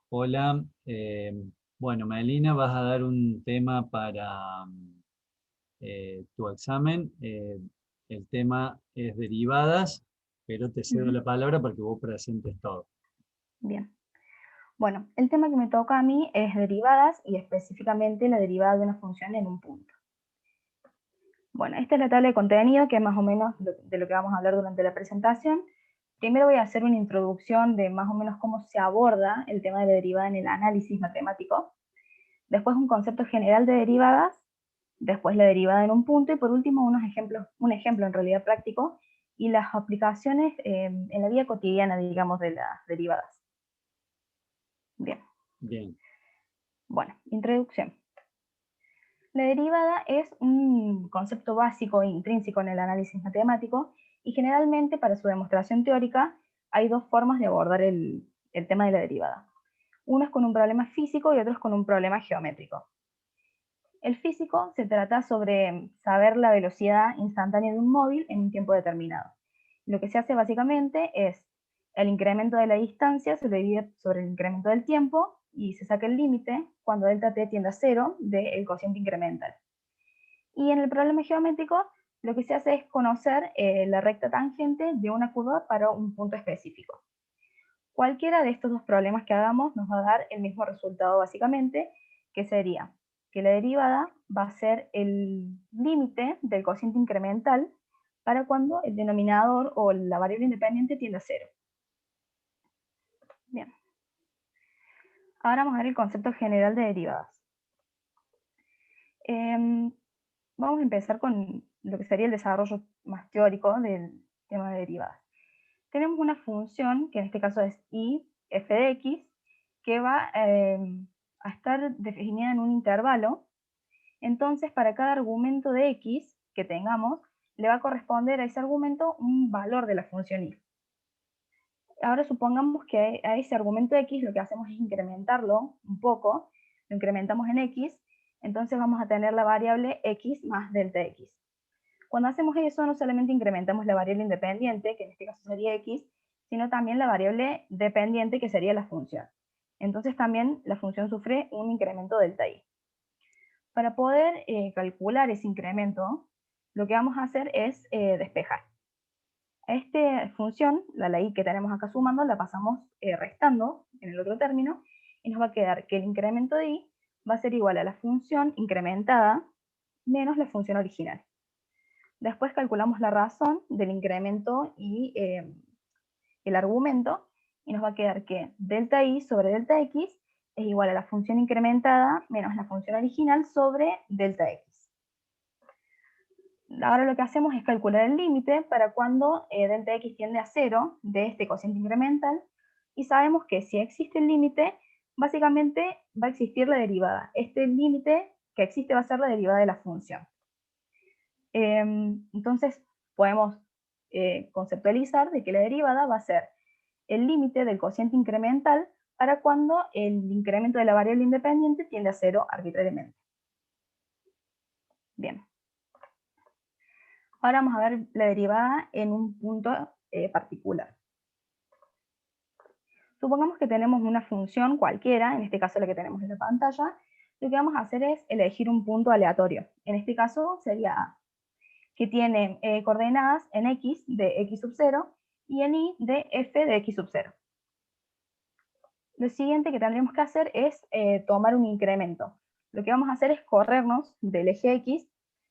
Hola, bueno, Melina, vas a dar un tema para tu examen. El tema es derivadas, pero te cedo Ujú. la palabra para que vos presentes todo. Bien. Bueno, el tema que me toca a mí es derivadas y específicamente la derivada de una función en un punto. Bueno, esta es la tabla de contenido que es más o menos de lo que vamos a hablar durante la presentación. Primero voy a hacer una introducción de más o menos cómo se aborda el tema de la derivada en el análisis matemático. Después un concepto general de derivadas. Después la derivada en un punto. Y por último unos ejemplos, un ejemplo en realidad práctico y las aplicaciones en la vida cotidiana, digamos, de las derivadas. Bien. Bien, Bueno, introducción. La derivada es un concepto básico e intrínseco en el análisis matemático y generalmente para su demostración teórica hay dos formas de abordar el tema de la derivada. Uno es con un problema físico y otro es con un problema geométrico. El físico se trata sobre saber la velocidad instantánea de un móvil en un tiempo determinado. Lo que se hace básicamente es el incremento de la distancia se divide sobre el incremento del tiempo y se saca el límite cuando delta t tiende a cero del cociente incremental. Y en el problema geométrico lo que se hace es conocer la recta tangente de una curva para un punto específico. Cualquiera de estos dos problemas que hagamos nos va a dar el mismo resultado básicamente, que sería que la derivada va a ser el límite del cociente incremental para cuando el denominador o la variable independiente tiende a cero. Bien, ahora vamos a ver el concepto general de derivadas. Vamos a empezar con lo que sería el desarrollo más teórico del tema de derivadas. Tenemos una función, que en este caso es y f de x, que va a estar definida en un intervalo. Entonces, para cada argumento de x que tengamos, le va a corresponder a ese argumento un valor de la función y. Ahora supongamos que a ese argumento x lo que hacemos es incrementarlo un poco, lo incrementamos en x, entonces vamos a tener la variable x más delta x. Cuando hacemos eso, no solamente incrementamos la variable independiente, que en este caso sería x, sino también la variable dependiente, que sería la función. Entonces también la función sufre un incremento delta y. Para poder calcular ese incremento, lo que vamos a hacer es despejar. A esta función, la y que tenemos acá sumando, la pasamos restando en el otro término, y nos va a quedar que el incremento de y va a ser igual a la función incrementada menos la función original. Después calculamos la razón del incremento y el argumento, y nos va a quedar que delta y sobre delta x es igual a la función incrementada menos la función original sobre delta x. Ahora lo que hacemos es calcular el límite para cuando delta x tiende a cero de este cociente incremental, y sabemos que si existe el límite, básicamente va a existir la derivada. Este límite que existe va a ser la derivada de la función. Entonces podemos conceptualizar de que la derivada va a ser el límite del cociente incremental para cuando el incremento de la variable independiente tiende a cero arbitrariamente. Bien, ahora vamos a ver la derivada en un punto particular. Supongamos que tenemos una función cualquiera, en este caso la que tenemos en la pantalla. Lo que vamos a hacer es elegir un punto aleatorio. En este caso sería A, que tiene coordenadas en x de x sub 0 y en y de f de x sub 0. Lo siguiente que tendríamos que hacer es tomar un incremento. Lo que vamos a hacer es corrernos del eje x,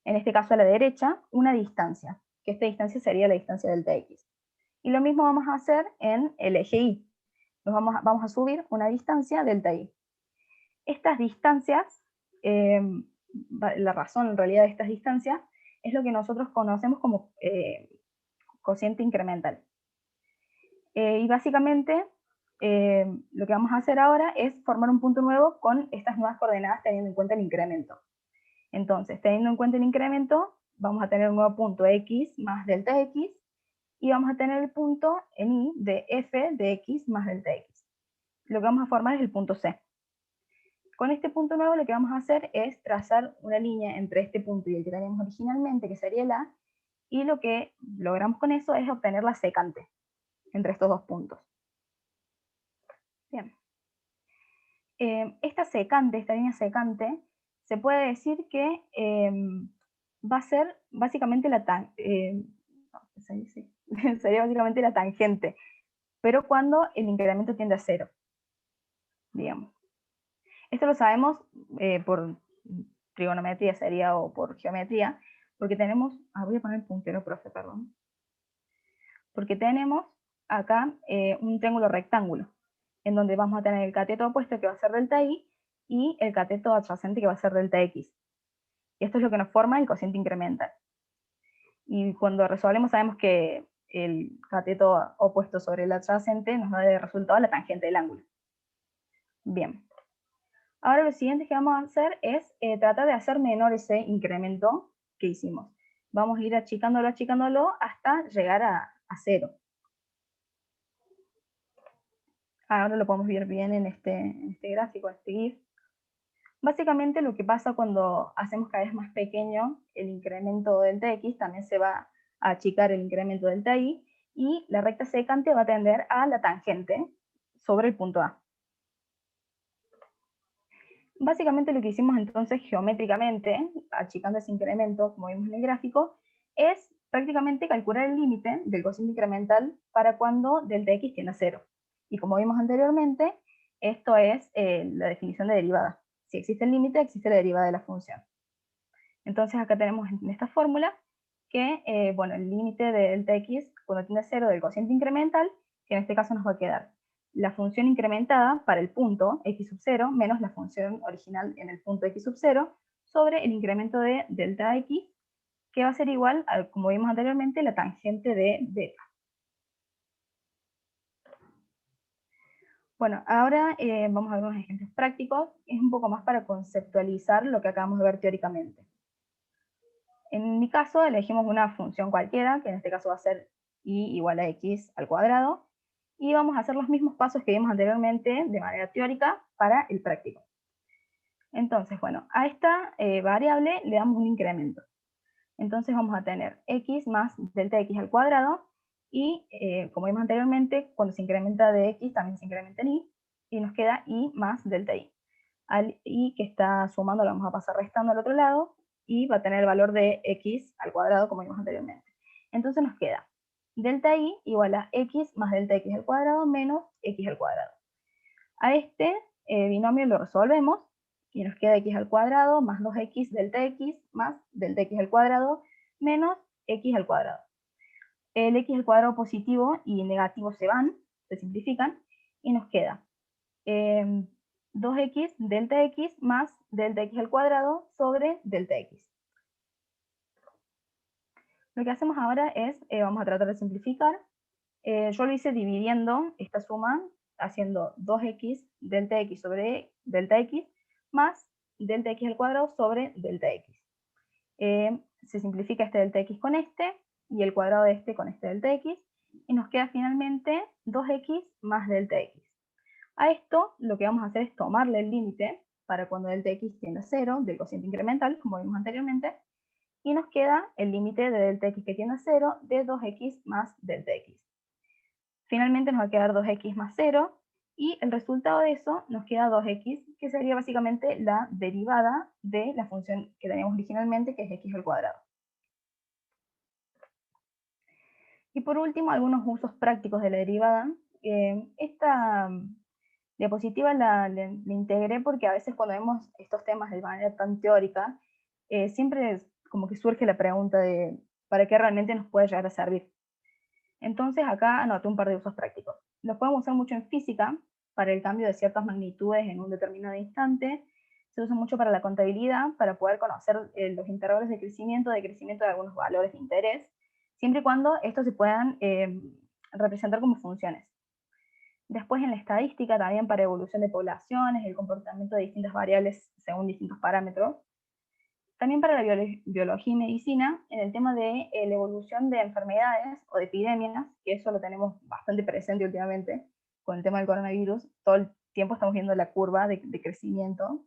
en este caso a la derecha, una distancia, que esta distancia sería la distancia delta x. Y lo mismo vamos a hacer en el eje y. Vamos a subir una distancia delta y. Estas distancias, la razón en realidad de estas distancias, es lo que nosotros conocemos como cociente incremental. Y básicamente lo que vamos a hacer ahora es formar un punto nuevo con estas nuevas coordenadas teniendo en cuenta el incremento. Entonces, teniendo en cuenta el incremento, vamos a tener un nuevo punto x más delta x, y vamos a tener el punto en y de f de x más delta x. Lo que vamos a formar es el punto C. Con este punto nuevo lo que vamos a hacer es trazar una línea entre este punto y el que teníamos originalmente, que sería el A, y lo que logramos con eso es obtener la secante entre estos dos puntos. Bien. esta secante, esta línea secante, se puede decir que va a ser básicamente sería básicamente la tangente, pero cuando el incremento tiende a cero, digamos. Esto lo sabemos por trigonometría sería, o por geometría, porque tenemos, voy a poner el puntero, profe, perdón, porque tenemos acá un triángulo rectángulo, en donde vamos a tener el cateto opuesto que va a ser delta i, y el cateto adyacente que va a ser delta x. Y esto es lo que nos forma el cociente incremental. Y cuando resolvemos sabemos que el cateto opuesto sobre el adyacente nos da de resultado la tangente del ángulo. Bien. Ahora lo siguiente que vamos a hacer es tratar de hacer menor ese incremento que hicimos. Vamos a ir achicándolo hasta llegar a cero. Ahora lo podemos ver bien en este gráfico, en este GIF. Básicamente lo que pasa cuando hacemos cada vez más pequeño el incremento del Tx, también se va a achicar el incremento del Ti, y la recta secante va a tender a la tangente sobre el punto A. Básicamente lo que hicimos entonces geométricamente, achicando ese incremento, como vimos en el gráfico, es prácticamente calcular el límite del cociente incremental para cuando delta x tiende a cero. Y como vimos anteriormente, esto es la definición de derivada. Si existe el límite, existe la derivada de la función. Entonces acá tenemos en esta fórmula que, bueno, el límite de delta x cuando tiende a cero del cociente incremental, que en este caso nos va a quedar la función incrementada para el punto x sub 0 menos la función original en el punto x sub 0 sobre el incremento de delta x, que va a ser igual a, como vimos anteriormente, la tangente de beta. Bueno, ahora vamos a ver unos ejemplos prácticos. Es un poco más para conceptualizar lo que acabamos de ver teóricamente. En mi caso elegimos una función cualquiera, que en este caso va a ser y igual a x al cuadrado, y vamos a hacer los mismos pasos que vimos anteriormente de manera teórica para el práctico. Entonces, bueno, a esta variable le damos un incremento. Entonces vamos a tener x más delta x al cuadrado, y como vimos anteriormente, cuando se incrementa de x también se incrementa en y nos queda y más delta i. Al i que está sumando lo vamos a pasar restando al otro lado, y va a tener el valor de x al cuadrado como vimos anteriormente. Entonces nos queda delta i igual a x más delta x al cuadrado menos x al cuadrado. A este binomio lo resolvemos y nos queda x al cuadrado más 2x delta x más delta x al cuadrado menos x al cuadrado. El x al cuadrado positivo y negativo se van, se simplifican, y nos queda 2x delta x más delta x al cuadrado sobre delta x. Lo que hacemos ahora es, vamos a tratar de simplificar. Yo lo hice dividiendo esta suma, haciendo 2x delta x sobre delta x más delta x al cuadrado sobre delta x. Se simplifica este delta x con este, y el cuadrado de este con este delta x, y nos queda finalmente 2x más delta x. A esto lo que vamos a hacer es tomarle el límite para cuando delta x tiende a 0 del cociente incremental, como vimos anteriormente, y nos queda el límite de delta x que tiende a 0 de 2x más delta x. Finalmente nos va a quedar 2x más 0, y el resultado de eso nos queda 2x, que sería básicamente la derivada de la función que teníamos originalmente, que es x al cuadrado. Y por último, algunos usos prácticos de la derivada. Esta diapositiva la integré porque a veces cuando vemos estos temas de manera tan teórica, siempre como que surge la pregunta de ¿para qué realmente nos puede llegar a servir? Entonces acá anoté un par de usos prácticos. Los podemos usar mucho en física, para el cambio de ciertas magnitudes en un determinado instante. Se usa mucho para la contabilidad, para poder conocer los intervalos de crecimiento de algunos valores de interés, siempre y cuando estos se puedan representar como funciones. Después en la estadística también para evolución de poblaciones, el comportamiento de distintas variables según distintos parámetros. También para la biología y medicina, en el tema de la evolución de enfermedades o de epidemias, que eso lo tenemos bastante presente últimamente con el tema del coronavirus, todo el tiempo estamos viendo la curva de crecimiento.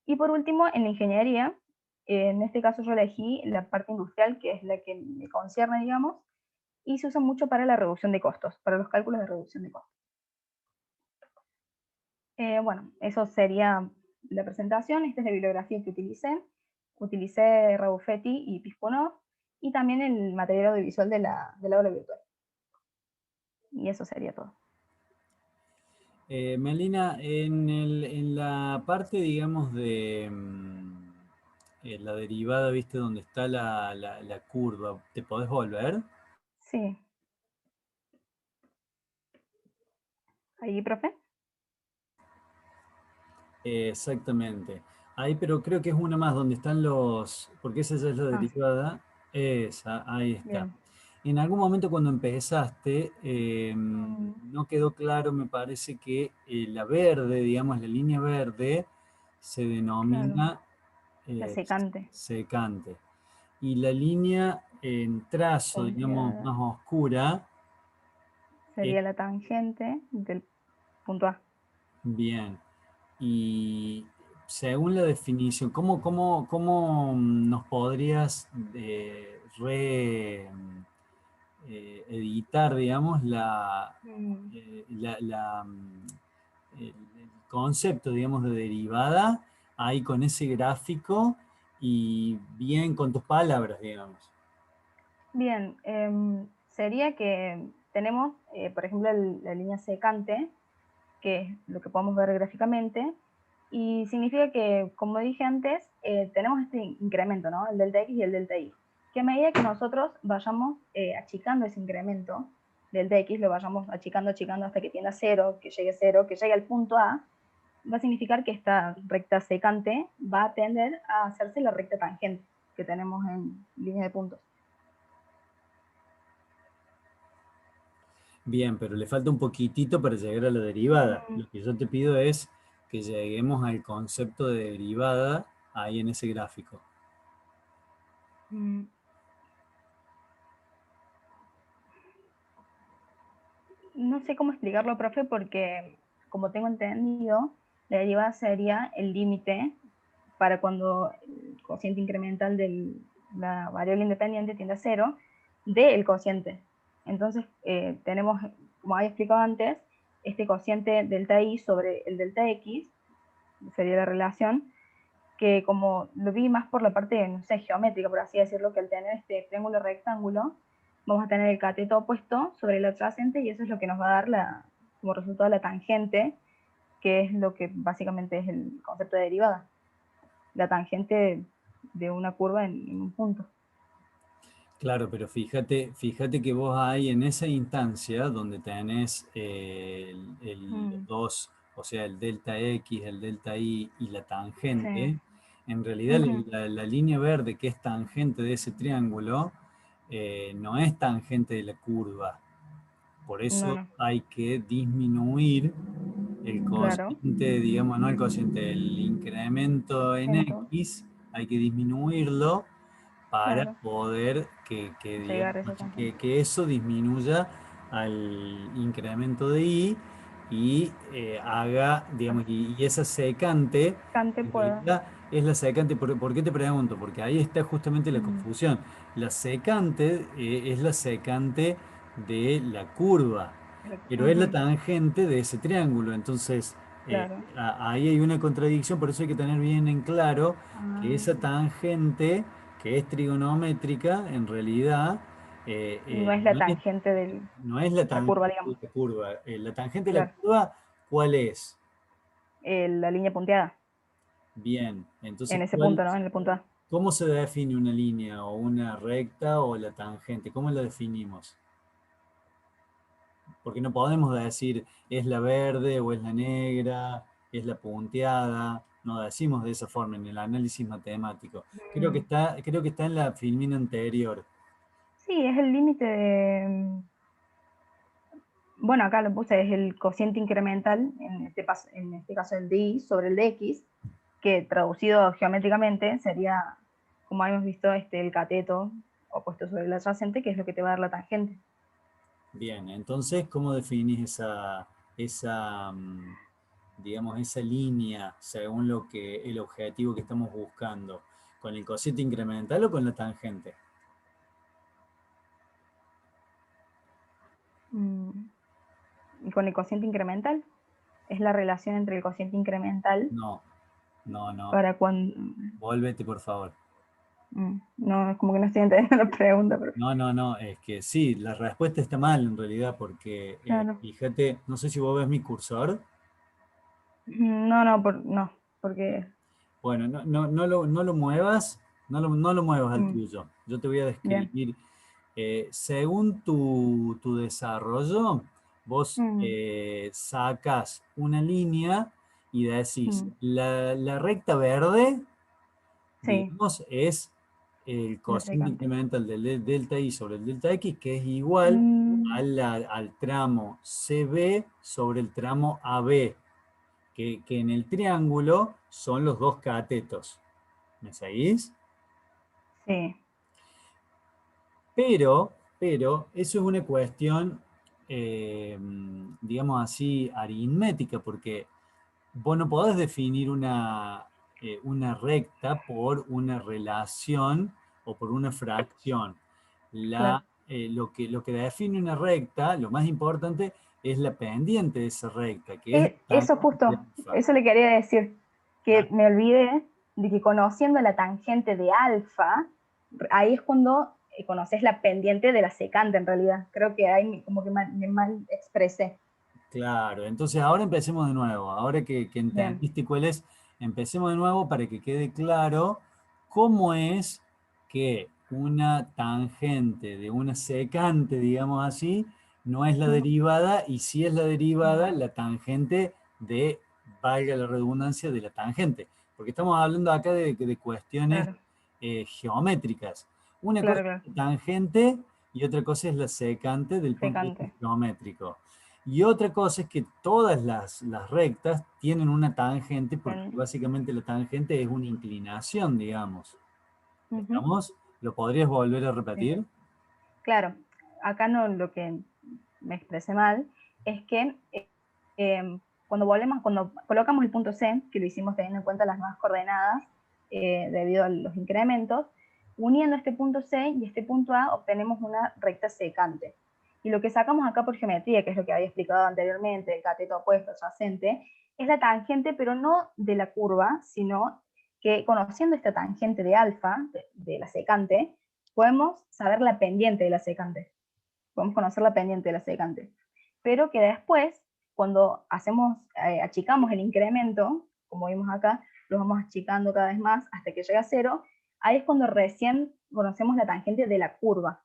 Y por último, en la ingeniería, en este caso yo elegí la parte industrial, que es la que me concierne, digamos, y se usa mucho para la reducción de costos, para los cálculos de reducción de costos. Bueno, eso sería la presentación. Esta es la bibliografía que utilicé. Utilicé Rabuffetti y Piskunov, y también el material audiovisual de del aula virtual. Y eso sería todo. Melina, en la parte, digamos, de la derivada, ¿viste? Donde está la curva, ¿te podés volver? Sí. ¿Ahí, profe? Exactamente. Ahí, pero creo que es una más donde están los, porque esa ya es la Ah, sí. derivada. Esa, ahí está. Bien. En algún momento cuando empezaste, Mm, no quedó claro, me parece que la verde, digamos, la línea verde, se claro. denomina La eh, secante. secante. Y la línea en trazo, digamos, Punteada. más oscura, es Sería la tangente del punto A. bien. Y según la definición, cómo nos podrías editar, digamos, Mm, el concepto, digamos, de derivada ahí con ese gráfico y bien con tus palabras, digamos? Bien, sería que tenemos, por ejemplo, la línea secante, que es lo que podemos ver gráficamente, y significa que, como dije antes, tenemos este incremento, ¿no? El delta X y el delta Y, que a medida que nosotros vayamos achicando ese incremento, delta X lo vayamos achicando, achicando hasta que tienda a cero, que llegue al punto A, va a significar que esta recta secante va a tender a hacerse la recta tangente que tenemos en línea de puntos. Bien, pero le falta un poquitito para llegar a la derivada. Mm, Lo que yo te pido es que lleguemos al concepto de derivada ahí en ese gráfico. mm. No sé cómo explicarlo, profe, porque como tengo entendido, la derivada sería el límite para cuando el cociente incremental de la variable independiente tiende a cero del cociente. Entonces, tenemos, como había explicado antes, este cociente delta y sobre el delta x, sería la relación, que como lo vi más por la parte, no sé, geométrica, por así decirlo, que al tener este triángulo rectángulo, vamos a tener el cateto opuesto sobre el adyacente, y eso es lo que nos va a dar como resultado la tangente, que es lo que básicamente es el concepto de derivada. La tangente de una curva en un punto. Claro, pero fíjate que vos ahí en esa instancia donde tenés los Mm, dos, o sea, el delta X, el delta Y y la sí. tangente, en realidad Ujú. la línea verde que es tangente de ese triángulo no es tangente de la curva. Por No, eso no, hay que disminuir el claro. cociente, digamos, no el cociente, el incremento en Ciento, X, hay que disminuirlo para claro. poder Llegar a digamos, esa tangente. que eso disminuya al incremento de I y haga, digamos, y esa secante, Cante en pueda. realidad es la secante, ¿por qué te pregunto? Porque ahí está justamente la Mm, confusión. La secante es la secante de la curva, pero es la ujú, tangente de ese triángulo. Entonces, claro. ahí hay una contradicción, por eso hay que tener bien en claro que esa Ah, tangente, que es trigonométrica, en realidad no es la tangente de no es la la tangente curva, de digamos. la curva. La tangente de la Claro. curva, ¿cuál es? La línea punteada. Bien, entonces, En ese punto, ¿no? En el punto A. ¿cómo se define una línea o una recta o la tangente? ¿Cómo la definimos? Porque no podemos decir es la verde o es la negra, es la punteada, no decimos de esa forma en el análisis matemático. Mm, Creo que está en la filmina anterior. sí, es el límite de. Bueno, acá lo puse, es el cociente incremental, en este caso el de y sobre el de x, que traducido geométricamente sería, como habíamos visto, el cateto opuesto sobre el adyacente, que es lo que te va a dar la tangente. Bien, entonces, ¿cómo definís digamos, esa línea según el objetivo que estamos buscando? ¿Con el cociente incremental o con la tangente? Mm, y con el cociente incremental. es la relación entre el cociente incremental No, no. para cuando... Volvete, por favor. No, es como que no estoy entendiendo la pregunta, pero No, es que sí, la respuesta está mal en realidad, porque claro. fíjate, no sé si vos ves mi cursor. No, porque... Bueno, no lo muevas, no lo muevas al tuyo. Yo te voy a Bien. describir. Según tu desarrollo, vos sacas una línea y decís, la recta verde, Sí, digamos, es el la cociente secante. incremental del delta I sobre el delta X, que es igual Mm, al tramo CB sobre el tramo AB, que en el triángulo son los dos catetos. ¿Me seguís? sí, Pero eso es una cuestión, digamos así, aritmética, porque vos no podés definir una recta por una relación o por una fracción. claro. Lo que define una recta, lo más importante, es la pendiente de esa recta, que es la Eso tangente de justo, alfa. eso le quería decir, que me olvidé de que conociendo la tangente de alfa, ahí es cuando conoces la pendiente de la secante en realidad. Creo que ahí como que me mal expresé. Claro, entonces ahora empecemos de nuevo. Ahora que Bien, entendiste cuál es, empecemos de nuevo para que quede claro cómo es que una tangente de una secante, digamos así, no es la derivada, y si es la derivada, la tangente de, valga la redundancia, de la tangente. Porque estamos hablando acá de cuestiones claro, geométricas. Una cosa claro, claro. es la tangente y otra cosa es la secante del punto de vista Secante. geométrico. Y otra cosa es que todas las rectas tienen una tangente, porque Bien. básicamente la tangente es una inclinación, digamos. Ujú, ¿Estamos? ¿Lo podrías volver a sí. repetir? Claro, acá no lo que me expresé mal es que cuando colocamos el punto C, que lo hicimos teniendo en cuenta las nuevas coordenadas debido a los incrementos, uniendo este punto C y este punto A obtenemos una recta secante. Y lo que sacamos acá por geometría, que es lo que había explicado anteriormente, el cateto opuesto adyacente, es la tangente, pero no de la curva, sino que conociendo esta tangente de alfa, de la secante, podemos saber la pendiente de la secante. Podemos conocer la pendiente de la secante. Pero que después, cuando achicamos el incremento, como vimos acá, lo vamos achicando cada vez más hasta que llega a cero, ahí es cuando recién conocemos la tangente de la curva,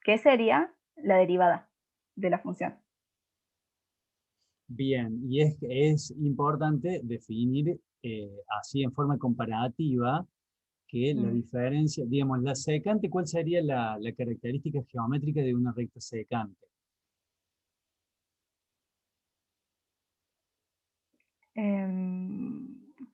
que sería la derivada de la función. Bien, y es importante definir así en forma comparativa que la Mm. diferencia, digamos, la secante, ¿cuál sería la característica geométrica de una recta secante?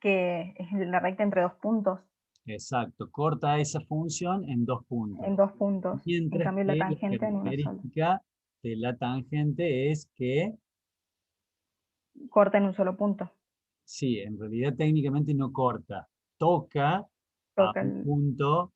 Que es la recta entre dos puntos, Exacto, corta esa función en dos puntos. en dos puntos. En Mientras cambio, la que la tangente en uno solo. característica de la tangente es que, Corta en un solo punto. sí, en realidad técnicamente no corta, toca a Toca un el punto,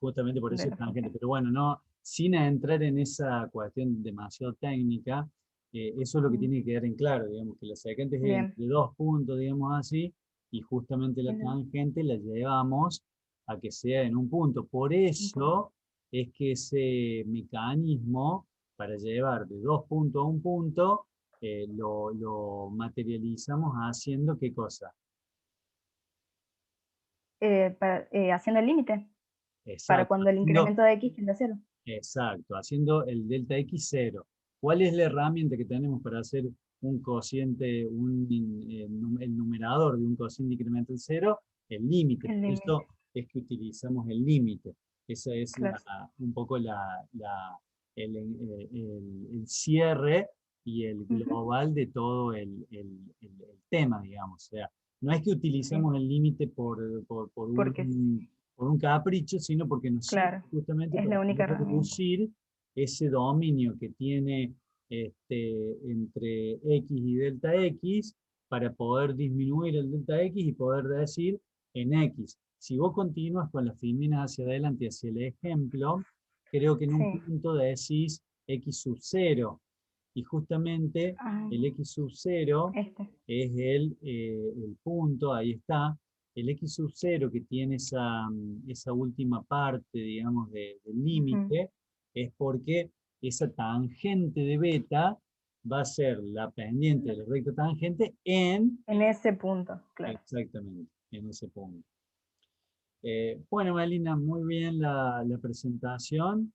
justamente por de eso es la tangente. función. Pero bueno, no, sin entrar en esa cuestión demasiado técnica, eso es lo que Mm. tiene que quedar en claro, digamos, que la secante es Bien. entre dos puntos, digamos así, y justamente la Bien. tangente la llevamos a que sea en un punto. Por Un punto. eso es que ese mecanismo para llevar de dos puntos a un punto, lo materializamos haciendo ¿qué cosa? Haciendo el límite, para Exacto, cuando el haciendo, incremento de x tiende a cero. exacto, haciendo el delta x cero. ¿Cuál es la herramienta que tenemos para hacer un cociente, el numerador de un cociente incremental cero? El límite. El Por límite, eso es que utilizamos el límite. Esa es claro. un poco el cierre y el Ujú. global de todo el tema, digamos. O sea, no es que Sí, utilicemos el límite porque, por un capricho, sino porque nos sirve claro, justamente es para la única poder herramienta. reducir ese dominio que tiene entre x y delta x, para poder disminuir el delta x y poder decir en x. Si vos continúas con las filminas hacia adelante, hacia el ejemplo, creo que en un Sí, punto decís x sub 0. y justamente Ah, el x sub 0 este. es el punto, ahí está. El x sub 0 que tiene esa última parte, digamos, del Ujú. límite, es porque esa tangente de beta va a ser la pendiente de la recta tangente en, En ese punto, claro. exactamente, en ese punto. Bueno, Malina, muy bien la presentación.